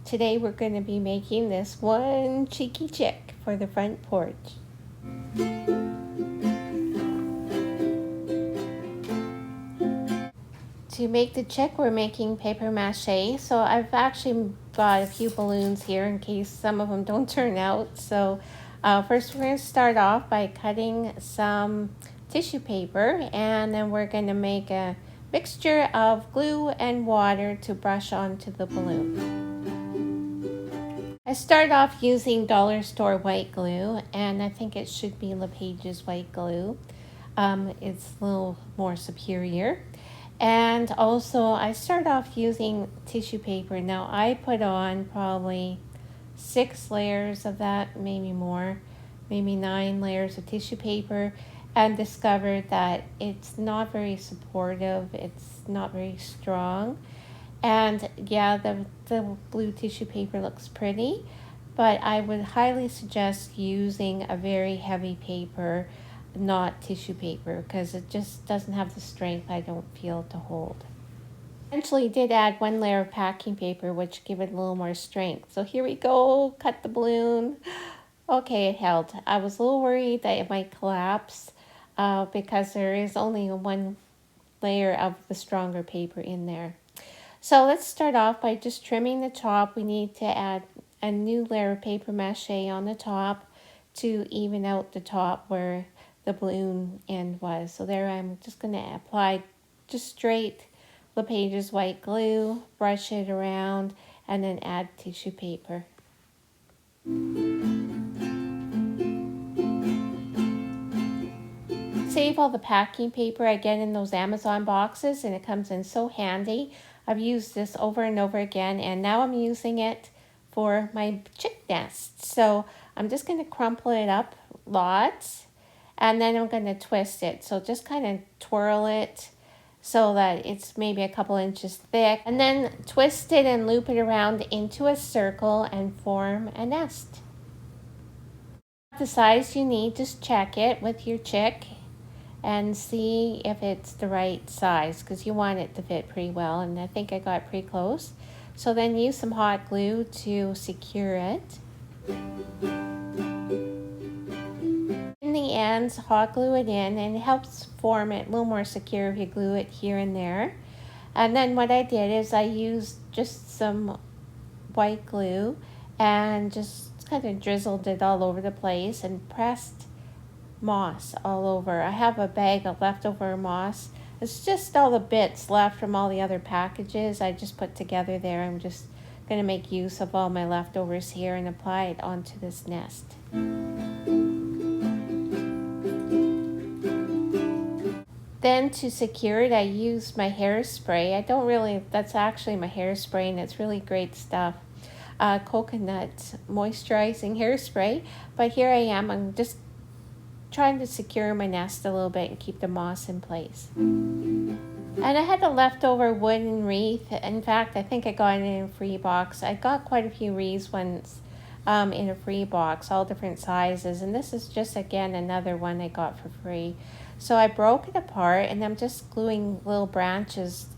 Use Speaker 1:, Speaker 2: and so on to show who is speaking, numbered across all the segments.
Speaker 1: Today we're going to be making this one cheeky chick for the front porch. To make the chick, we're making paper mache. So I've actually got a few balloons here in case some of them don't turn out. So first we're going to start off by cutting some tissue paper, and then we're going to make a mixture of glue and water to brush onto the balloon. I started off using dollar store white glue, and I think it should be LePage's white glue. It's a little more superior. And also I started off using tissue paper. Now I put on probably 6 layers of that, maybe more, maybe 9 layers of tissue paper, and discovered that it's not very supportive, it's not very strong. And yeah, the blue tissue paper looks pretty, but I would highly suggest using a very heavy paper, not tissue paper, because it just doesn't have the strength, I don't feel, to hold. Eventually did add 1 layer of packing paper, which gave it a little more strength. So here we go, cut the balloon. Okay, it held. I was a little worried that it might collapse because there is only 1 layer of the stronger paper in there. So let's start off by just trimming the top. We need to add a new layer of paper mache on the top to even out the top where the balloon end was. So there, I'm just going to apply just straight LePage's white glue, brush it around, and then add tissue paper. Save all the packing paper I get in those Amazon boxes, and it comes in so handy. I've used this over and over again, and now I'm using it for my chick nest. So I'm just going to crumple it up lots, and then I'm going to twist it. So just kind of twirl it so that it's maybe a couple inches thick, and then twist it and loop it around into a circle and form a nest. The size you need, just check it with your chick and see if it's the right size, because you want it to fit pretty well, and I think I got pretty close. So then use some hot glue to secure it. In the ends, hot glue it in, and it helps form it a little more secure if you glue it here and there. And then what I did is I used just some white glue and just kind of drizzled it all over the place and pressed moss all over. I have a bag of leftover moss. It's just all the bits left from all the other packages I just put together there. I'm just going to make use of all my leftovers here and apply it onto this nest. Then to secure it, I used my hairspray. That's actually my hairspray, and it's really great stuff. Coconut moisturizing hairspray. But here I am, I'm just trying to secure my nest a little bit and keep the moss in place. And I had a leftover wooden wreath. In fact, I think I got it in a free box. I got quite a few wreaths once in a free box, all different sizes. And this is just, again, another one I got for free. So I broke it apart, and I'm just gluing little branches,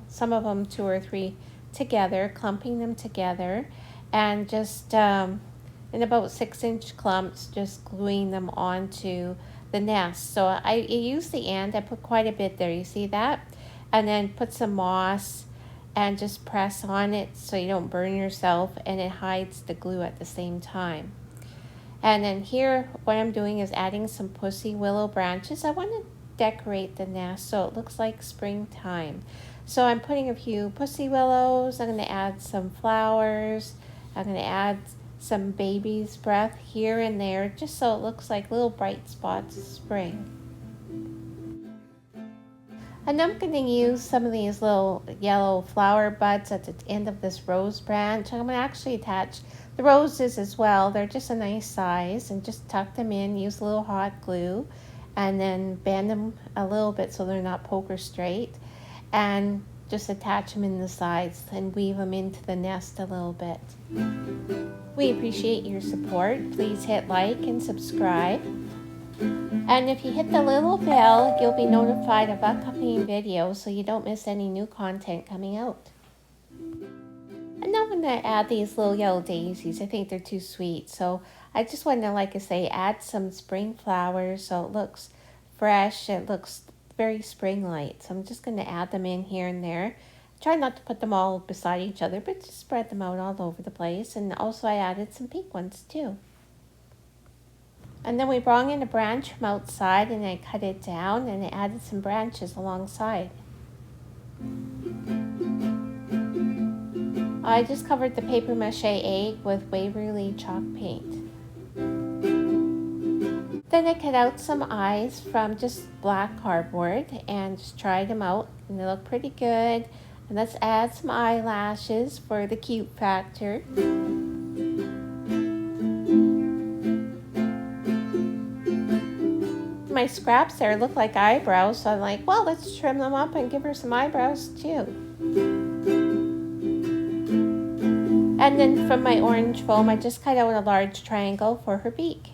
Speaker 1: some of them 2 or 3 together, clumping them together, and just in about 6-inch clumps, just gluing them onto the nest. So I used the end, I put quite a bit there, you see that? And then put some moss and just press on it so you don't burn yourself, and it hides the glue at the same time. And then here, what I'm doing is adding some pussy willow branches. I want to decorate the nest so it looks like springtime. So I'm putting a few pussy willows, I'm going to add some flowers, I'm going to add some baby's breath here and there, just so it looks like little bright spots of spring. And I'm going to use some of these little yellow flower buds at the end of this rose branch. I'm going to actually attach the roses as well. They're just a nice size, and just tuck them in, use a little hot glue, and then bend them a little bit so they're not poker straight, and just attach them in the sides and weave them into the nest a little bit. We appreciate your support. Please hit like and subscribe. And if you hit the little bell, you'll be notified of upcoming videos so you don't miss any new content coming out. And now going to add these little yellow daisies. I think they're too sweet. So I just want to, like I say, add some spring flowers so it looks fresh. It looks very spring-like. So I'm just going to add them in here and there. Try not to put them all beside each other, but just spread them out all over the place. And also I added some pink ones too. And then we brought in a branch from outside and I cut it down and I added some branches alongside. I just covered the paper mache egg with Waverly chalk paint. Then I cut out some eyes from just black cardboard and just tried them out and they look pretty good. And let's add some eyelashes for the cute factor. My scraps there look like eyebrows, so I'm like, well, let's trim them up and give her some eyebrows too. And then from my orange foam, I just cut out a large triangle for her beak.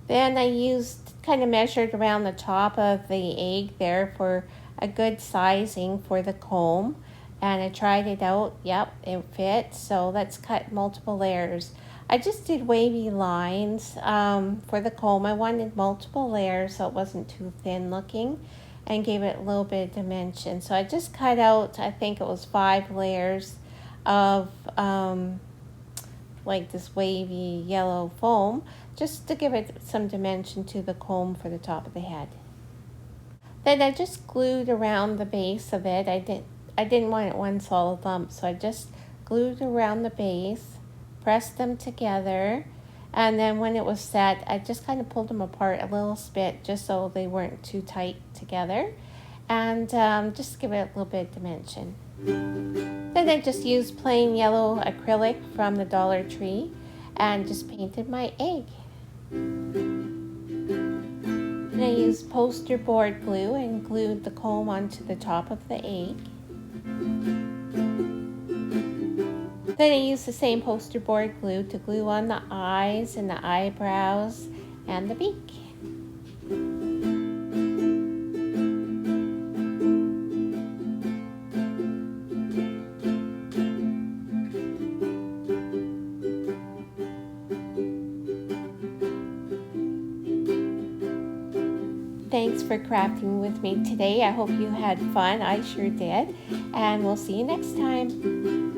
Speaker 1: Then I kind of measured around the top of the egg there for a good sizing for the comb. And I tried it out. Yep, it fits. So let's cut multiple layers. I just did wavy lines for the comb. I wanted multiple layers so it wasn't too thin looking and gave it a little bit of dimension. So I just cut out, I think it was 5 layers of like this wavy yellow foam just to give it some dimension to the comb for the top of the head. Then I just glued around the base of it. I didn't want it one solid lump, so I just glued around the base, pressed them together, and then when it was set, I just kind of pulled them apart a little bit just so they weren't too tight together, and just give it a little bit of dimension. Then I just used plain yellow acrylic from the Dollar Tree and just painted my egg. And I used poster board glue and glued the comb onto the top of the egg. Then I used the same poster board glue to glue on the eyes and the eyebrows and the beak. Thanks for crafting with me today. I hope you had fun. I sure did. And we'll see you next time.